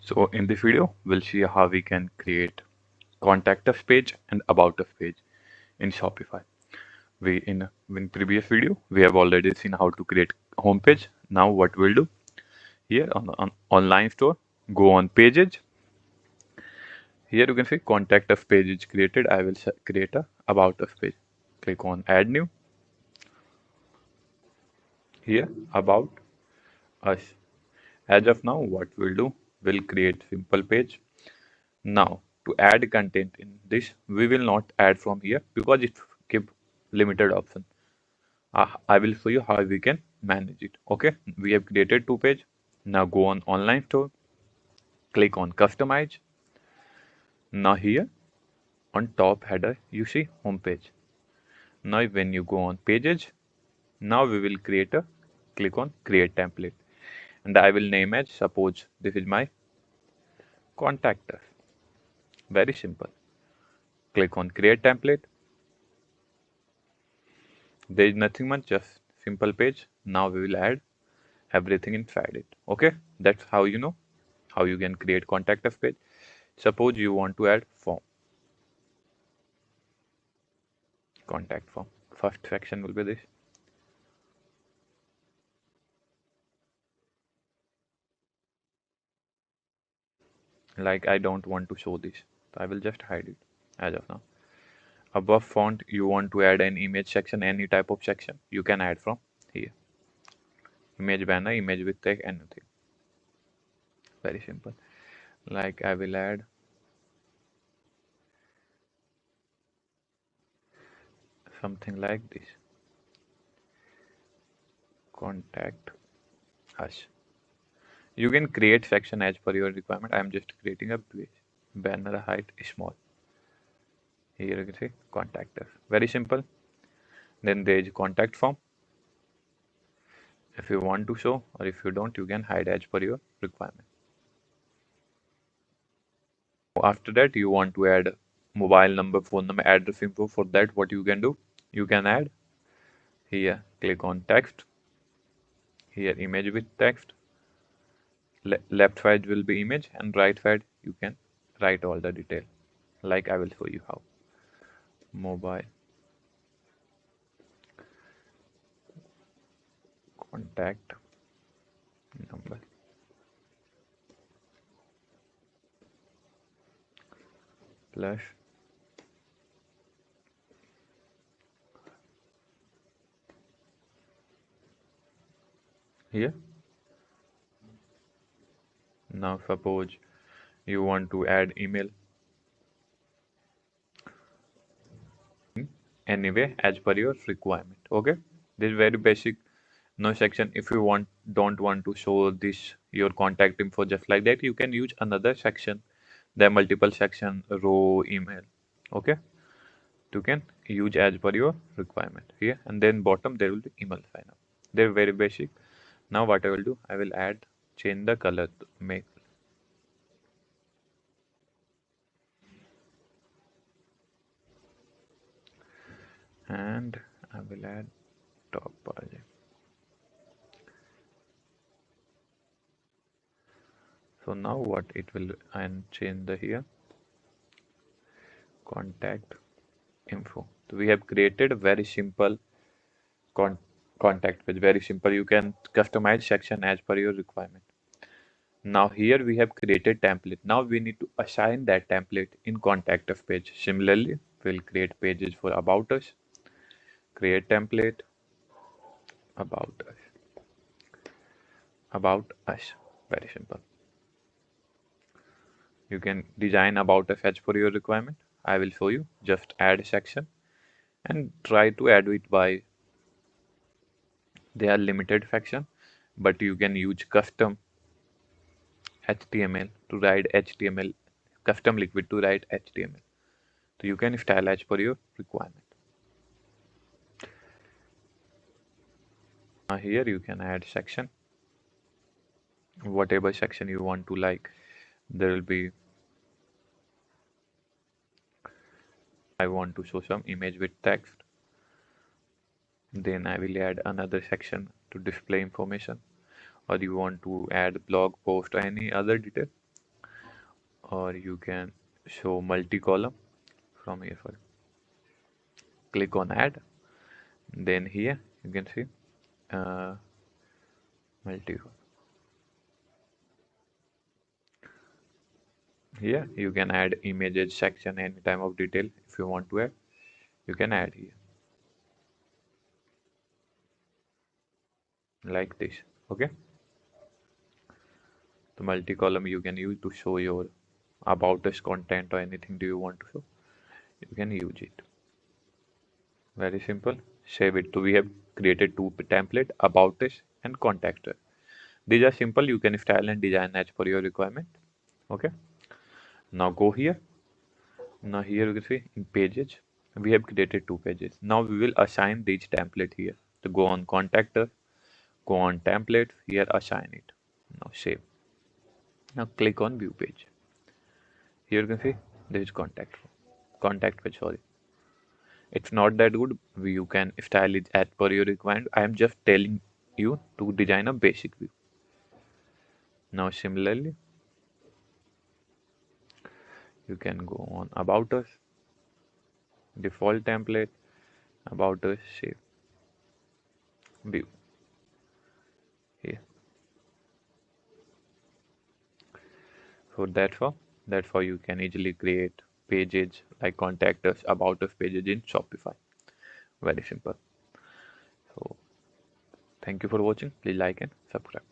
So in this video, we'll see how we can create contact us page and about us page in Shopify. In previous video, we have already seen how to create homepage. Now what we'll do here on online store, go on pages. Here you can see contact us page is created. I will create a about us page. Click on add new. Here about us. As of now, what we'll do, we'll create simple page. Now, to add content in this, we will not add from here because it give limited option. I will show you how we can manage it. Okay, we have created two page. Now go on online store, click on customize. Now here on top header, you see home page. Now when you go on pages, now we will click on create template. And I will name as, suppose this is my contact us. Very simple. Click on create template. There is nothing much, just simple page. Now we will add everything inside it. Okay, that's how you know how you can create contact us page. Suppose you want to add form, contact form. First section will be this. Like I don't want to show this, so I will just hide it as of now. Above font, you want to add an image section, any type of section you can add from here. Image banner, image with tag, anything. Very simple. Like I will add something like this. Contact us. You can create section as per your requirement. I am just creating a page. Banner height small. Here you can see contact us. Very simple. Then there is contact form. If you want to show, or if you don't, you can hide as per your requirement. After that, you want to add mobile number, phone number, address info. For that, what you can do, you can add here. Click on text. Here image with text. Left side will be image, and right side you can write all the detail. Like I will show you how. Mobile contact number. Plus here. Now suppose you want to add email. Anyway, as per your requirement. Okay, this is very basic. No section. If you don't want to show this your contact info just like that, you can use another section. There are multiple section, row, email. Okay, you can use as per your requirement here. And then bottom there will be email sign up. They're very basic. Now what I will do, I will change the color to make. And I will add top project. So now what it will, and change the here contact info. So we have created a very simple con contact page. Very simple. You can customize section as per your requirement. Now here we have created template. Now we need to assign that template in contact us page. Similarly, we'll create pages for about us. Create template about us. About us. Very simple. You can design about us as per your requirement. I will show you. Just add a section and try to add it by, they are limited section, but you can use custom HTML to write HTML, custom liquid to write HTML. So you can style as per your requirement. Now here you can add section, whatever section you want to like. There will be, I want to show some image with text. Then I will add another section to display information, or you want to add blog post or any other detail. or you can show multi-column from here. For click on add, then here you can see uh, multi. Here you can add images, section, any type of detail if you want to add. You can add here like this. Okay, the multi-column you can use to show your about us content or anything do you want to show. You can use it. Very simple. Save it. So we have created two template about us and contact us. These are simple. You can style and design as per your requirement. Okay. Now go here. Now here you can see in pages we have created two pages. Now we will assign these template here. To go on contact us, go on template here, assign it. Now save. Now click on view page. Here you can see this is contact page. Sorry, it's not that good. You can style it as per your requirement. I am just telling you to design a basic view. Now similarly, you can go on about us, default template, about us, save, view here. So that's how you can easily create pages like contact us, about us pages in Shopify. Very simple. So thank you for watching. Please like and subscribe.